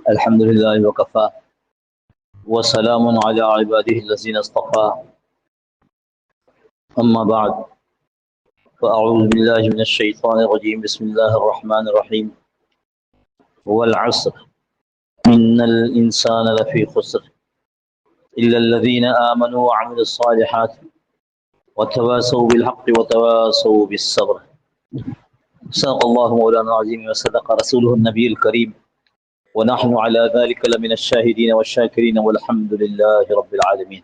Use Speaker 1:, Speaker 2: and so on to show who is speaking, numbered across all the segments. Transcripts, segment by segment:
Speaker 1: الحمد لله وكفى وسلام على عباده الذين اصطفى أما بعد فأعوذ بالله من الشيطان الرجيم بسم الله الرحمن الرحيم والعصر إن الإنسان لفي خسر إلا الذين آمنوا وعملوا الصالحات وتواصوا بالحق وتواصوا بالصبر. صدق الله مولانا العظيم وصدق رسوله النبي الكريم ونحن على ذلك لمن الشاهدين والشاكرين والحمد لله رب العالمين.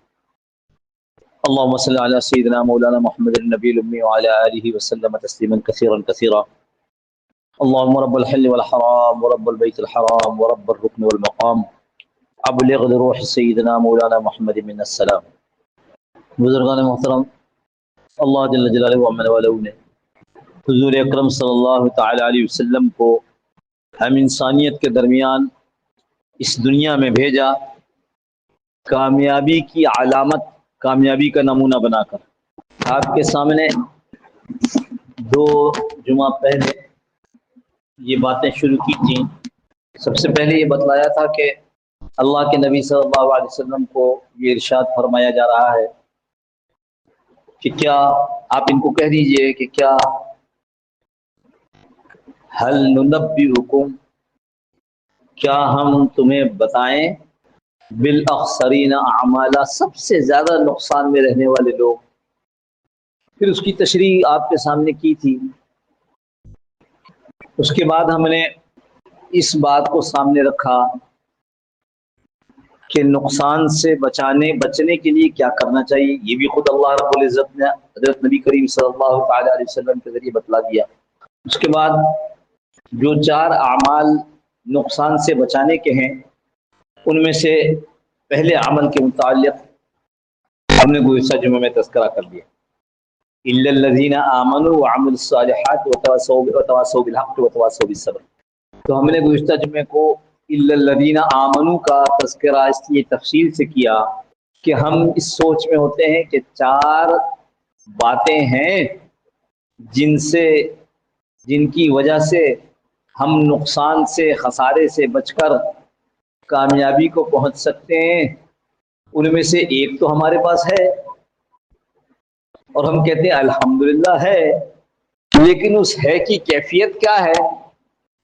Speaker 1: اللهم صل على سيدنا مولانا محمد النبي الأمي وعلى آله وسلم تسليما كثيرا كثيرا. اللهم رب الحل والحرام ورب البيت الحرام ورب الركن والمقام ابلغ لروح سيدنا مولانا محمد من السلام. بزرگان محترم، اللہ جل جلالہ ومن والہ نے حضور اکرم صلی اللہ تعالی علیہ وسلم کو ہم انسانیت کے درمیان اس دنیا میں بھیجا کامیابی کی علامت، کامیابی کا نمونہ بنا کر. آپ کے سامنے 2 جمعہ پہلے یہ باتیں شروع کی تھیں. سب سے پہلے یہ بتلایا تھا کہ اللہ کے نبی صلی اللہ علیہ وسلم کو یہ ارشاد فرمایا جا رہا ہے کہ کیا آپ ان کو کہہ دیجئے کہ کیا حل ننبئکم، کیا ہم تمہیں بتائیں بالاخسرین اعمالا، سب سے زیادہ نقصان میں رہنے والے لوگ. پھر اس کی تشریح آپ کے سامنے کی تھی. اس کے بعد ہم نے اس بات کو سامنے رکھا کہ نقصان سے بچنے کے لیے کیا کرنا چاہیے. یہ بھی خود اللہ رب العزت نے حضرت نبی کریم صلی اللہ تعالی علیہ وسلم کے ذریعے بتلا دیا. اس کے بعد جو 4 اعمال نقصان سے بچانے کے ہیں ان میں سے پہلے عمل کے متعلق ہم نے گزشتہ جمعے میں تذکرہ کر دیا. الا الذین آمنوا وعملوا الصالحات وتواصوا بالحق وتواصوا بالصبر. تو ہم نے گزشتہ جمعے کو الا الذین آمنوا کا تذکرہ اس لیے تفصیل سے کیا کہ ہم اس سوچ میں ہوتے ہیں کہ 4 باتیں ہیں جن کی وجہ سے ہم نقصان سے، خسارے سے بچ کر کامیابی کو پہنچ سکتے ہیں. ان میں سے ایک تو ہمارے پاس ہے اور ہم کہتے ہیں الحمدللہ ہے، لیکن اس ہے کی کیفیت کیا ہے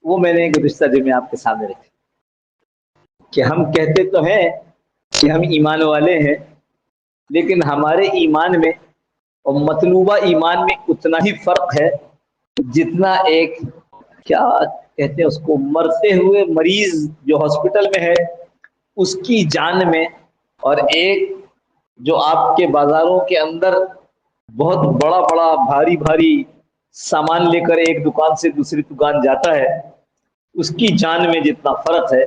Speaker 1: وہ میں نے گزشتہ جمعے آپ کے سامنے رکھی کہ ہم کہتے تو ہیں کہ ہم ایمان والے ہیں، لیکن ہمارے ایمان میں اور مطلوبہ ایمان میں اتنا ہی فرق ہے جتنا ایک کیا کہتے ہیں اس کو مرتے ہوئے مریض جو ہاسپٹل میں ہے اس کی جان میں، اور ایک جو آپ کے بازاروں کے اندر بہت بڑا بھاری سامان لے کر ایک دکان سے دوسری دکان جاتا ہے اس کی جان میں جتنا فرق ہے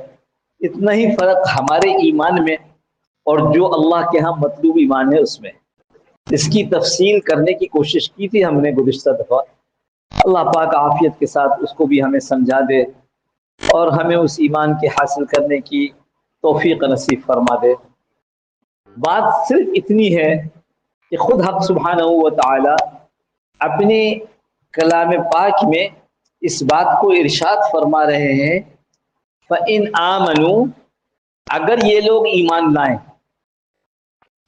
Speaker 1: اتنا ہی فرق ہمارے ایمان میں اور جو اللہ کے ہاں مطلوب ایمان ہے اس میں. اس کی تفصیل کرنے کی کوشش کی تھی ہم نے گزشتہ دفعہ. اللہ پاک عافیت کے ساتھ اس کو بھی ہمیں سمجھا دے اور ہمیں اس ایمان کے حاصل کرنے کی توفیق نصیب فرما دے. بات صرف اتنی ہے کہ خود حق سبحانہ و تعالی اپنے کلام پاک میں اس بات کو ارشاد فرما رہے ہیں فَإِنْ آمَنُوا، اگر یہ لوگ ایمان لائیں،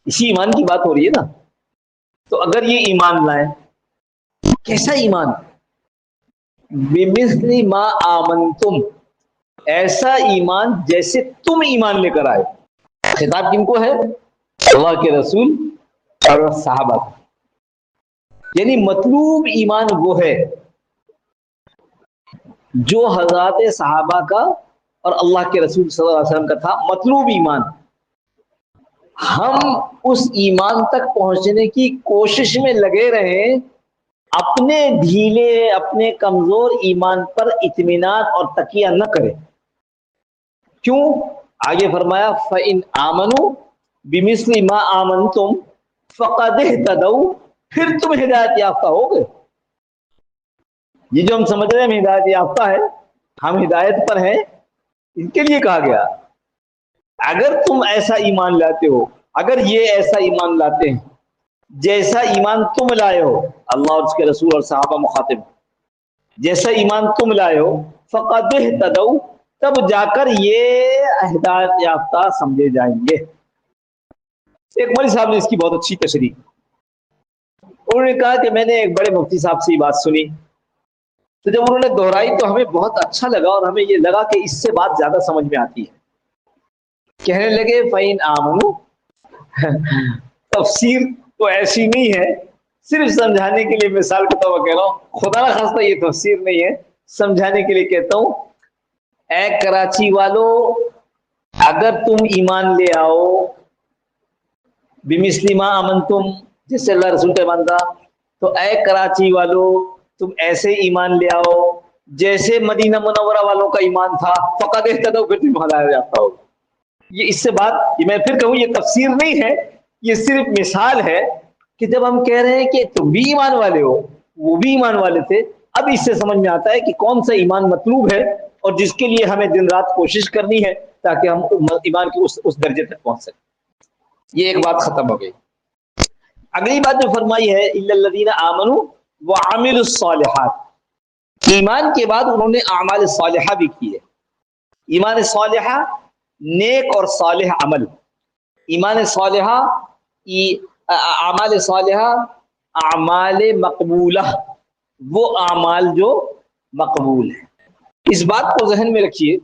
Speaker 1: اسی ایمان کی بات ہو رہی ہے نا، تو اگر یہ ایمان لائیں، کیسا ایمان؟ بِمِثْلِ مَا آمَنْتُمْ، ایسا ایمان جیسے تم ایمان لے کر آئے. خطاب کن کو ہے؟ اللہ کے رسول اور صحابہ. یعنی مطلوب ایمان وہ ہے جو حضرات صحابہ کا اور اللہ کے رسول صلی اللہ علیہ وسلم کا تھا. مطلوب ایمان. ہم اس ایمان تک پہنچنے کی کوشش میں لگے رہیں، اپنے ڈھیلے اپنے کمزور ایمان پر اطمینان اور تکیہ نہ کریں. کیوں؟ آگے فرمایا فَإِنْ آمَنُوا بِمِثْلِ مَا آمَنْتُمْ فَقَدِ اهْتَدَوْا، پھر تم ہدایت یافتہ ہو گئے. یہ جو ہم سمجھ رہے ہیں ہم ہدایت یافتہ ہے، ہم ہدایت پر ہیں، ان کے لیے کہا گیا اگر تم ایسا ایمان لاتے ہو، اگر یہ ایسا ایمان لاتے ہیں جیسا ایمان تم لائے ہو، اللہ اور اس کے رسول اور صحابہ مخاطب، جیسا ایمان تم لائے ہو فَقَدِ اهْتَدَوْا، تب جا کر یہ ہدایت یافتہ سمجھے جائیں گے۔ ایک مولوی صاحب نے اس کی بہت اچھی تشریح، انہوں نے کہا کہ میں نے ایک بڑے مفتی صاحب سے یہ بات سنی، تو جب انہوں نے دہرائی تو ہمیں بہت اچھا لگا، اور ہمیں یہ لگا کہ اس سے بات زیادہ سمجھ میں آتی ہے۔ کہنے لگے فَإِنْ آمَنُوا، تفسیر تو ایسی نہیں ہے، صرف سمجھانے کے لیے مثال کے طور پر کہہ رہا ہوں، خدا نہ خواستہ یہ تفسیر نہیں ہے، سمجھانے کے لیے کہتا ہوں۔ اے کراچی والو، اگر تم ایمان لے آؤ بِمِثْلِ مَا آمَنْتُمْ، جس سے اللہ رسول کا ایمان تھا، تو اے کراچی والو تم ایسے ایمان لے آؤ جیسے مدینہ منورہ والوں کا ایمان تھا، فقط اہتدوا، پھر تم ہدایت یافتہ ہو۔ یہ اس سے بات، میں پھر کہوں یہ تفسیر نہیں ہے، یہ صرف مثال ہے کہ جب ہم کہہ رہے ہیں کہ تم بھی ایمان والے ہو، وہ بھی ایمان والے تھے، اب اس سے سمجھ میں آتا ہے کہ کون سا ایمان مطلوب ہے اور جس کے لیے ہمیں دن رات کوشش کرنی ہے تاکہ ہم ایمان کے اس درجے تک پہنچ سکیں۔ یہ ایک بات ختم ہو گئی۔ اگلی بات جو فرمائی ہے اِلَّا الَّذِينَ آمَنُوا وَعَمِلُوا الصَّالِحَاتِ، ایمان کے بعد انہوں نے اعمال صالحہ بھی کی ہے۔ ایمان صالحہ نیک اور صالح عمل، ایمان صالحہ اعمال صالحہ، اعمال مقبولہ، وہ اعمال جو مقبول ہیں۔ اس بات کو ذہن میں رکھیے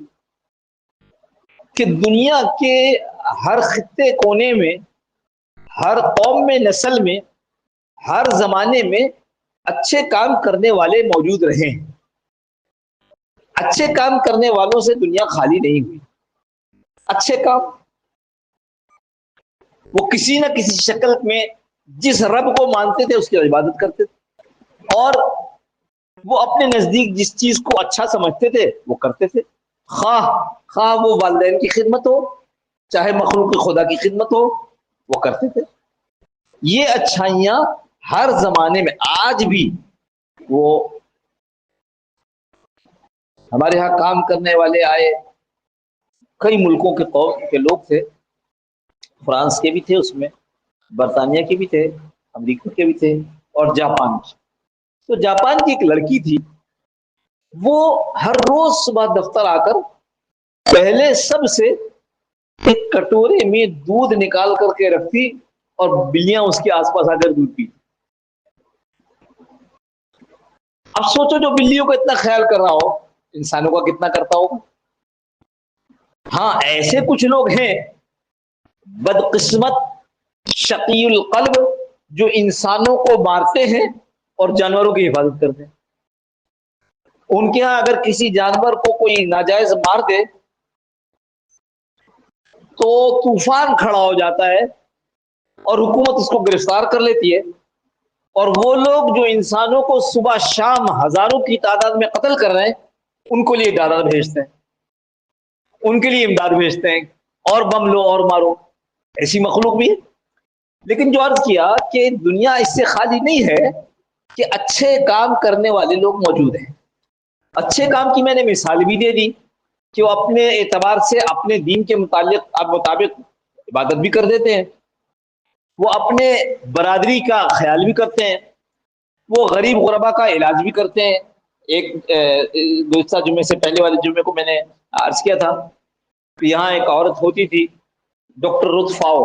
Speaker 1: کہ دنیا کے ہر خطے کونے میں، ہر قوم میں، نسل میں، ہر زمانے میں اچھے کام کرنے والے موجود رہے ہیں۔ اچھے کام کرنے والوں سے دنیا خالی نہیں ہوئی۔ اچھے کام وہ کسی نہ کسی شکل میں جس رب کو مانتے تھے اس کی عبادت کرتے تھے، اور وہ اپنے نزدیک جس چیز کو اچھا سمجھتے تھے وہ کرتے تھے، خواہ وہ والدین کی خدمت ہو، چاہے مخلوق خدا کی خدمت ہو، وہ کرتے تھے۔ یہ اچھائیاں ہر زمانے میں آج بھی، وہ ہمارے ہاں کام کرنے والے آئے، کئی ملکوں کے قوم کے لوگ تھے، فرانس کے بھی تھے، اس میں برطانیہ کے بھی تھے، امریکہ کے بھی تھے، اور جاپان کی۔ تو جاپان کی ایک لڑکی تھی، وہ ہر روز صبح دفتر آ کر پہلے سب سے ایک کٹورے میں دودھ نکال کر کے رکھتی، اور بلیاں اس کے آس پاس آ کر دودھ پیتی۔ اب سوچو جو بلیوں کا اتنا خیال کر رہا ہو، انسانوں کا کتنا کرتا ہوگا۔ ہاں ایسے کچھ لوگ ہیں بدقسمت شقی القلب جو انسانوں کو مارتے ہیں اور جانوروں کی حفاظت کرتے ہیں۔ ان کے ہاں اگر کسی جانور کو کوئی ناجائز مار دے تو طوفان کھڑا ہو جاتا ہے اور حکومت اس کو گرفتار کر لیتی ہے، اور وہ لوگ جو انسانوں کو صبح شام ہزاروں کی تعداد میں قتل کر رہے ہیں ان کو لیے دادا بھیجتے ہیں، ان کے لیے امداد بھیجتے ہیں، اور بم لو اور مارو۔ ایسی مخلوق بھی ہے۔ لیکن جو عرض کیا کہ دنیا اس سے خالی نہیں ہے کہ اچھے کام کرنے والے لوگ موجود ہیں۔ اچھے کام کی میں نے مثال بھی دے دی کہ وہ اپنے اعتبار سے اپنے دین کے مطابق عبادت بھی کر دیتے ہیں، وہ اپنے برادری کا خیال بھی کرتے ہیں، وہ غریب غربا کا علاج بھی کرتے ہیں۔ ایک گزشتہ جمعے سے پہلے والے جمعے کو میں نے عرض کیا تھا کہ یہاں ایک عورت ہوتی تھی ڈاکٹر رتفاؤ،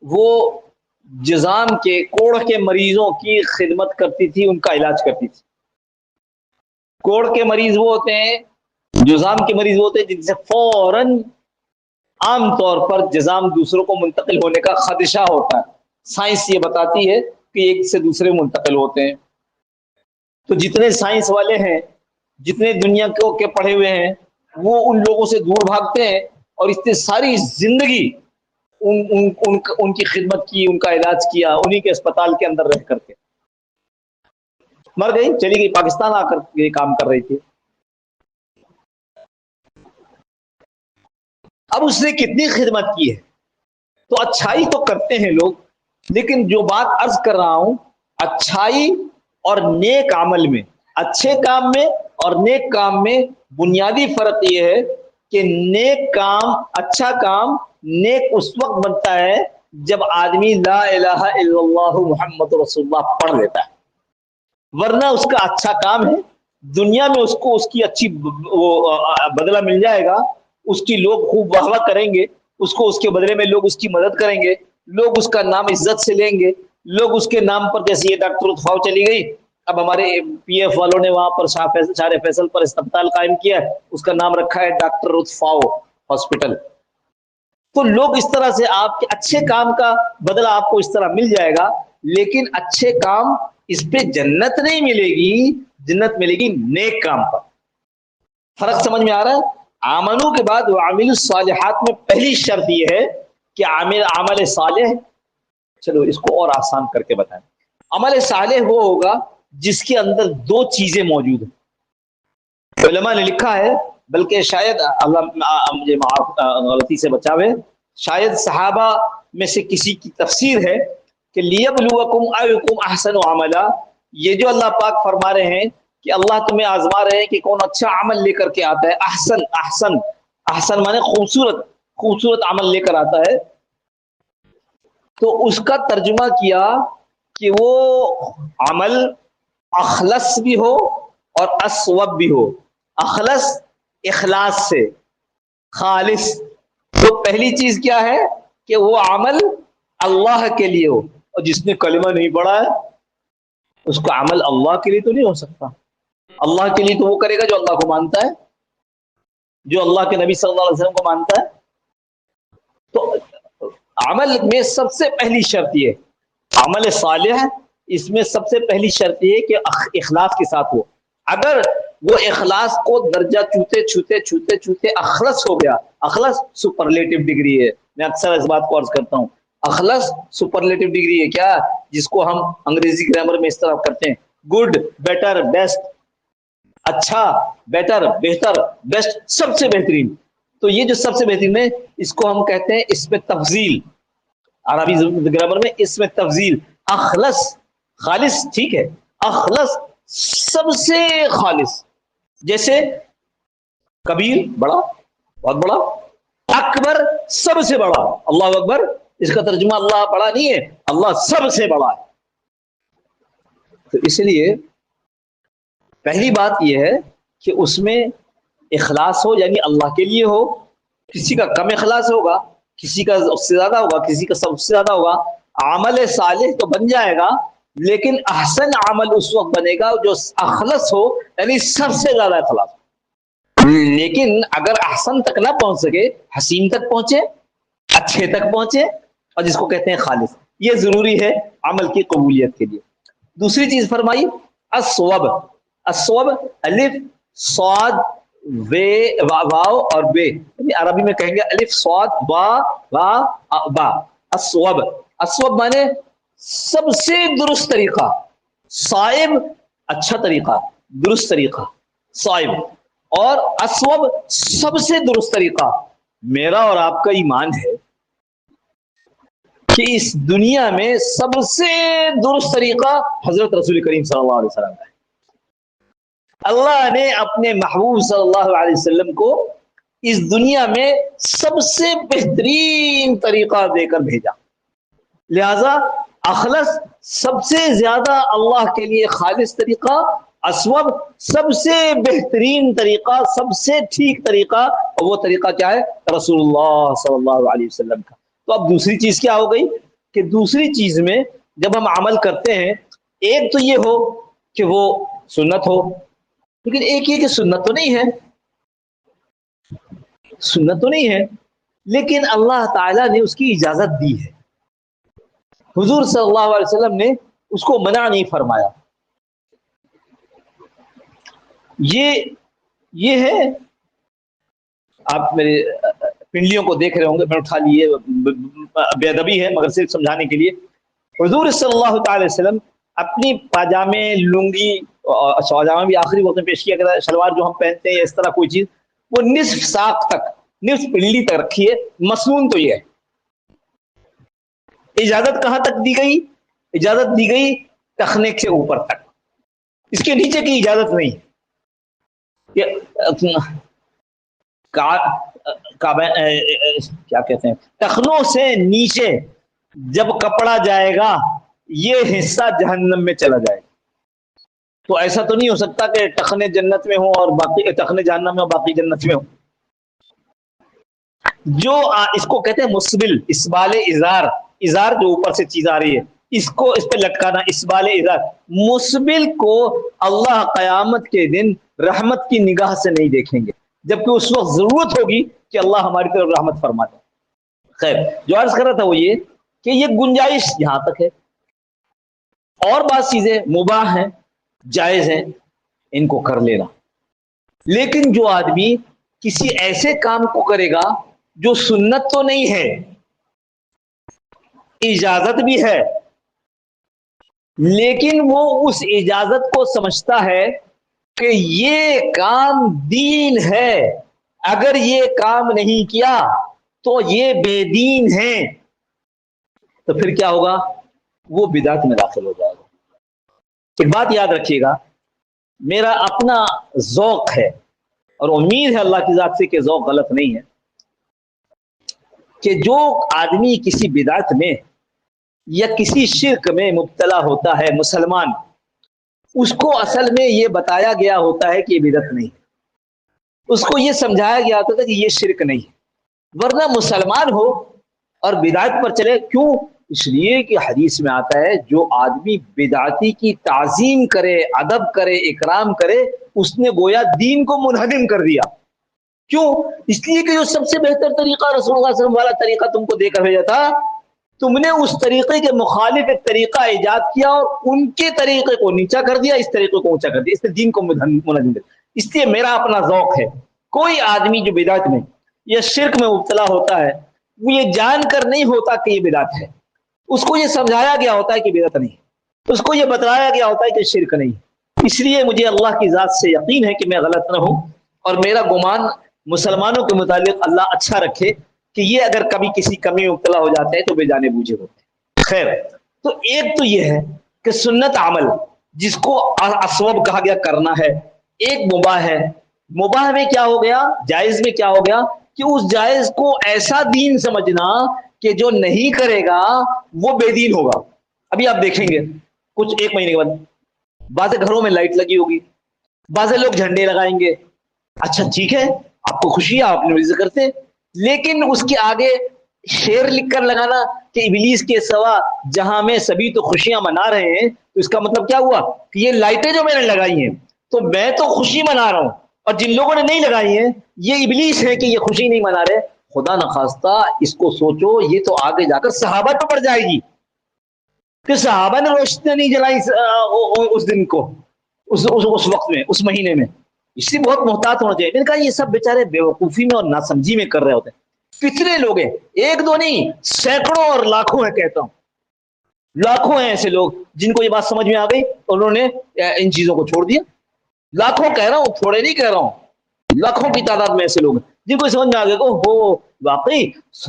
Speaker 1: وہ جذام کے کوڑھ کے مریضوں کی خدمت کرتی تھی، ان کا علاج کرتی تھی۔ کوڑھ کے مریض وہ ہوتے ہیں، جذام کے مریض وہ ہوتے ہیں جن سے فوراً عام طور پر جذام دوسروں کو منتقل ہونے کا خدشہ ہوتا ہے۔ سائنس یہ بتاتی ہے کہ ایک سے دوسرے منتقل ہوتے ہیں۔ تو جتنے سائنس والے ہیں، جتنے دنیا کے پڑھے ہوئے ہیں، وہ ان لوگوں سے دور بھاگتے ہیں، اور اتنی ساری زندگی ان کی خدمت کی، ان کا علاج کیا، انہی کے اسپتال کے اندر رہ کر کے مر گئی، چلی گئی، پاکستان آ کر یہ کام کر رہی تھی۔ اب اس نے کتنی خدمت کی ہے۔ تو اچھائی تو کرتے ہیں لوگ، لیکن جو بات عرض کر رہا ہوں، اچھائی اور نیک عمل میں، اچھے کام میں اور نیک کام میں بنیادی فرق یہ ہے کہ نیک کام، اچھا کام نیک اس وقت بنتا ہے جب آدمی لا الہ الا اللہ محمد رسول اللہ پڑھ لیتا ہے، ورنہ اس کا اچھا کام ہے، دنیا میں اس کو اس کی اچھی بدلہ مل جائے گا، اس کی لوگ خوب واہ واہ کریں گے، اس کو اس کے بدلے میں لوگ اس کی مدد کریں گے، لوگ اس کا نام عزت سے لیں گے، لوگ اس کے نام پر، جیسے یہ ڈاکٹر اتفاؤ چلی گئی، اب ہمارے پی ایف والوں نے وہاں پر شار فیصل پر اسپتال قائم کیا ہے، اس کا نام رکھا ہے ڈاکٹر اتفاؤ ہاسپٹل. تو لوگ اس طرح سے آپ کے اچھے کام کا بدلہ آپ کو اس طرح مل جائے گا، لیکن اچھے کام اس پہ جنت نہیں ملے گی، جنت ملے گی نیک کام پر. فرق سمجھ میں آ رہا ہے؟ آمنو کے بعد وعملوا الصالحات میں پہلی شرط یہ ہے کہ عمل صالح. چلو اس کو اور آسان کر کے بتائیں. عمل صالح وہ ہوگا جس کے اندر دو چیزیں موجود ہیں. علماء نے لکھا ہے، بلکہ شاید اللہ مجھے غلطی سے بچاوے، شاید صحابہ میں سے کسی کی تفسیر ہے کہ لیبلوکم ایکم احسن عملا. یہ جو اللہ پاک فرما رہے ہیں کہ اللہ تمہیں آزما رہے ہیں کہ کون اچھا عمل لے کر کے آتا ہے. احسن احسن احسن مانے خوبصورت، خوبصورت عمل لے کر آتا ہے. تو اس کا ترجمہ کیا کہ وہ عمل اخلص بھی ہو اور اصوب بھی ہو. اخلص اخلاص سے، خالص. تو پہلی چیز کیا ہے کہ وہ عمل اللہ کے لیے ہو. اور جس نے کلمہ نہیں پڑھا ہے اس کا عمل اللہ کے لیے تو نہیں ہو سکتا. اللہ کے لیے تو وہ کرے گا جو اللہ کو مانتا ہے، جو اللہ کے نبی صلی اللہ علیہ وسلم کو مانتا ہے. تو عمل میں سب سے پہلی شرط یہ، عمل صالح اس میں سب سے پہلی شرط یہ کہ اخلاص کے ساتھ ہو. اگر وہ اخلاص کو درجہ چھوتے چھوتے چھوتے چھوتے اخلص ہو گیا، اخلص سپرلیٹو ڈگری ہے، میں اکثر اس بات کو عرض کرتا ہوں، اخلص سپرلیٹو ڈگری ہے. کیا؟ جس کو ہم انگریزی گرامر میں اس طرح کرتے ہیں، گڈ، بیٹر، بیسٹ. اچھا، بیٹر، بہتر، بیسٹ، سب سے بہترین. تو یہ جو سب سے بہترین ہے اس کو ہم کہتے ہیں اس میں تفضیل. عربی گرامر میں اس میں تفضیل. اخلص خالص ٹھیک ہے، اخلص سب سے خالص. جیسے کبیر بڑا، بہت بڑا، اکبر سب سے بڑا. اللہ اکبر اس کا ترجمہ اللہ بڑا نہیں ہے، اللہ سب سے بڑا ہے. تو اس لیے پہلی بات یہ ہے کہ اس میں اخلاص ہو، یعنی اللہ کے لیے ہو. کسی کا کم اخلاص ہوگا، کسی کا اس سے زیادہ ہوگا، کسی کا سب سے زیادہ ہوگا. عمل صالح تو بن جائے گا، لیکن احسن عمل اس وقت بنے گا جو اخلص ہو، یعنی سب سے زیادہ اخلاص. لیکن اگر احسن تک نہ پہنچ سکے، حسین تک پہنچے، اچھے تک پہنچے، اور جس کو کہتے ہیں خالص. یہ ضروری ہے عمل کی قبولیت کے لیے. دوسری چیز فرمائی الصواب. الصواب الف صاد واو اور بے، یعنی عربی میں کہیں گے الف صاد با با با. الصواب، الصواب مانے سب سے درست طریقہ. صائب اچھا طریقہ، درست طریقہ صائب. اور اسوب سب سے درست طریقہ. میرا اور آپ کا ایمان ہے کہ اس دنیا میں سب سے درست طریقہ حضرت رسول کریم صلی اللہ علیہ وسلم ہے. اللہ نے اپنے محبوب صلی اللہ علیہ وسلم کو اس دنیا میں سب سے بہترین طریقہ دے کر بھیجا. لہذا اخلص سب سے زیادہ اللہ کے لیے خالص طریقہ، اسوب سب سے بہترین طریقہ، سب سے ٹھیک طریقہ. اور وہ طریقہ کیا ہے؟ رسول اللہ صلی اللہ علیہ وسلم کا. تو اب دوسری چیز کیا ہو گئی کہ دوسری چیز میں جب ہم عمل کرتے ہیں، ایک تو یہ ہو کہ وہ سنت ہو، لیکن ایک یہ کہ سنت تو نہیں ہے، سنت تو نہیں ہے، لیکن اللہ تعالیٰ نے اس کی اجازت دی ہے. حضور صلی اللہ علیہ وسلم نے اس کو منع نہیں فرمایا. یہ ہے، آپ میرے پنڈلیوں کو دیکھ رہے ہوں گے، میں اٹھا لیے، بے ادبی ہے مگر صرف سمجھانے کے لیے. حضور صلی اللہ تعالی وسلم اپنی پاجامے، لنگی، پاجامہ بھی آخری وقت میں پیش کیا گیا، شلوار جو ہم پہنتے ہیں اس طرح کوئی چیز، وہ نصف ساق تک، نصف پنڈلی تک رکھیے. مسنون تو یہ ہے. اجازت کہاں تک دی گئی؟ اجازت دی گئی ٹخنے سے اوپر تک، اس کے نیچے کی اجازت نہیں. کیا کہتے ہیں، ٹخنوں سے نیچے جب کپڑا جائے گا یہ حصہ جہنم میں چلا جائے گا. تو ایسا تو نہیں ہو سکتا کہ ٹخنے جنت میں ہوں اور باقی ٹخنے جہنم میں اور باقی جنت میں ہوں. اس کو کہتے ہیں مسبل، اسبال ازار، ازار جو اوپر سے چیز آ رہی ہے اس کو اس پہ لٹکانا، اسبال ازار، مسبل کو اللہ قیامت کے دن رحمت کی نگاہ سے نہیں دیکھیں گے، جبکہ اس وقت ضرورت ہوگی کہ اللہ ہماری طرف رحمت فرماتا۔ خیر، جو عرض کر رہا تھا وہ یہ کہ یہ گنجائش یہاں تک ہے، اور بعض چیزیں مباح ہیں، جائز ہیں، ان کو کر لینا، لیکن جو آدمی کسی ایسے کام کو کرے گا جو سنت تو نہیں ہے، اجازت بھی ہے، لیکن وہ اس اجازت کو سمجھتا ہے کہ یہ کام دین ہے، اگر یہ کام نہیں کیا تو یہ بے دین ہے، تو پھر کیا ہوگا؟ وہ بدعت میں داخل ہو جائے گا۔ ایک بات یاد رکھیے گا، میرا اپنا ذوق ہے اور امید ہے اللہ کی ذات سے کہ ذوق غلط نہیں ہے، کہ جو آدمی کسی بدعت میں یا کسی شرک میں مبتلا ہوتا ہے مسلمان، اس کو اصل میں یہ بتایا گیا ہوتا ہے کہ یہ بدعت نہیں ہے، اس کو یہ سمجھایا گیا ہوتا ہے کہ یہ شرک نہیں ہے، ورنہ مسلمان ہو اور بدعت پر چلے، کیوں؟ اس لیے کہ حدیث میں آتا ہے جو آدمی بدعتی کی تعظیم کرے، ادب کرے، اکرام کرے، اس نے گویا دین کو منہدم کر دیا۔ کیوں؟ اس لیے کہ جو سب سے بہتر طریقہ رسول اللہ صلی اللہ علیہ وسلم والا طریقہ تم کو دے کر بھیجا تھا، تم نے اس طریقے کے مخالف ایک طریقہ ایجاد کیا اور ان کے طریقے کو نیچا کر دیا، اس طریقے کو اونچا کر دیا، اس نے دین کو منہدم کر دیا۔ اس لیے میرا اپنا ذوق ہے، کوئی آدمی جو بدعت میں یا شرک میں مبتلا ہوتا ہے، وہ یہ جان کر نہیں ہوتا کہ یہ بدعت ہے، اس کو یہ سمجھایا گیا ہوتا ہے کہ بدعت نہیں، اس کو یہ بتایا گیا ہوتا ہے کہ شرک نہیں۔ اس لیے مجھے اللہ کی ذات سے یقین ہے کہ میں غلط نہ ہوں، اور میرا گمان مسلمانوں کے متعلق اللہ اچھا رکھے کہ یہ اگر کبھی کسی کمی میں مبتلا ہو جاتے ہیں تو بے جانے بوجھے ہوتے ہیں۔ خیر، تو ایک تو یہ ہے کہ سنت عمل جس کو اسباب کہا گیا کرنا ہے، ایک مباح ہے۔ مباح میں کیا ہو گیا؟ جائز میں کیا ہو گیا کہ اس جائز کو ایسا دین سمجھنا کہ جو نہیں کرے گا وہ بے دین ہوگا۔ ابھی آپ دیکھیں گے کچھ ایک مہینے کے بعد بعض گھروں میں لائٹ لگی ہوگی، بعض لوگ جھنڈے لگائیں گے، اچھا ٹھیک ہے، آپ کو خوشی ہے، آپ نے ذکر کرتے، لیکن اس کے آگے شعر لکھ کر لگانا کہ ابلیس کے سوا جہاں میں سبھی تو خوشیاں منا رہے ہیں، تو اس کا مطلب کیا ہوا کہ یہ لائٹیں جو میں نے لگائی ہیں تو میں تو خوشی منا رہا ہوں، اور جن لوگوں نے نہیں لگائی ہیں یہ ابلیس ہے کہ یہ خوشی نہیں منا رہے۔ خدا نخواستہ اس کو سوچو، یہ تو آگے جا کر صحابہ پہ پڑ جائے گی کہ صحابہ نے روشنیاں نہیں جلائی اس دن کو، اس وقت میں، اس مہینے میں۔ اس لیے بہت محتاط ہونا چاہیے۔ میں نے کہا یہ سب بیچارے بیوقوفی میں اور ناسمجھی میں کر رہے ہوتے ہیں۔ کتنے لوگ ہیں، ایک دو نہیں، سینکڑوں اور لاکھوں ہیں، کہتا ہوں لاکھوں ہیں ایسے لوگ جن کو یہ بات سمجھ میں آ گئی اور انہوں نے ان چیزوں کو چھوڑ دیا۔ لاکھوں کہہ رہا ہوں، تھوڑے نہیں کہہ رہا ہوں، لاکھوں کی تعداد میں ایسے لوگ ہیں جن کو سمجھ میں آ گیا کہ ہو واقعی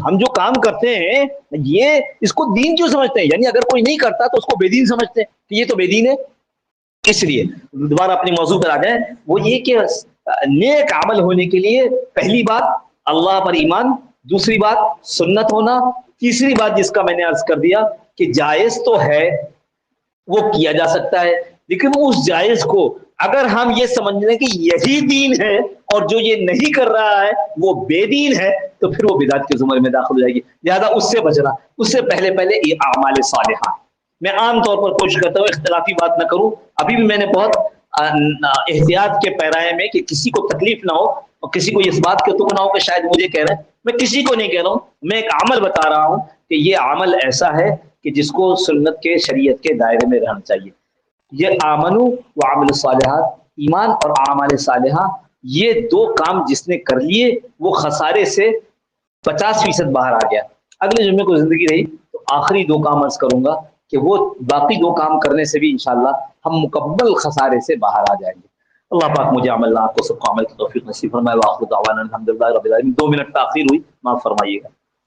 Speaker 1: ہم جو کام کرتے ہیں یہ اس کو دین کیوں سمجھتے ہیں، یعنی اگر کوئی نہیں کرتا تو اس کو بے دین سمجھتے ہیں کہ یہ تو بے دین ہے۔ اس لیے دوبارہ اپنی موضوع پر آ جائیں، وہ یہ کہ نیک عمل ہونے کے لیے پہلی بات اللہ پر ایمان، دوسری بات سنت ہونا، تیسری بات جس کا میں نے عرض کر دیا کہ جائز تو ہے، وہ کیا جا سکتا ہے، لیکن اس جائز کو اگر ہم یہ سمجھ لیں کہ یہی دین ہے اور جو یہ نہیں کر رہا ہے وہ بے دین ہے، تو پھر وہ بدعت کے زمرے میں داخل ہو جائے گی۔ لہذا اس سے بچنا، اس سے پہلے یہ اعمال صالحہ۔ میں عام طور پر کوشش کرتا ہوں اختلافی بات نہ کروں، ابھی بھی میں نے بہت احتیاط کے پیرائے میں کہ کسی کو تکلیف نہ ہو اور کسی کو اس بات کے تو نہ ہو کہ شاید مجھے کہہ رہے ہیں، میں کسی کو نہیں کہہ رہا ہوں، میں ایک عمل بتا رہا ہوں کہ یہ عمل ایسا ہے کہ جس کو سنت کے، شریعت کے دائرے میں رہنا چاہیے۔ یہ آمنو وعمل الصالحات، ایمان اور اعمال صالحہ، یہ دو کام جس نے کر لیے وہ خسارے سے 50% باہر آ گیا۔ اگلے جمعے کو زندگی رہی تو آخری دو کام عرض کروں گا کہ وہ باقی دو کام کرنے سے بھی انشاءاللہ ہم مکمل خسارے سے باہر آ جائیں گے۔ اللہ پاک مجھے عمل، آپ کو سب کو عمل کی توفیق نصیب فرمائے۔ وآخر دعوانا الحمدللہ رب العالمین۔ 2 منٹ تاخیر ہوئی، معاف فرمائیے گا۔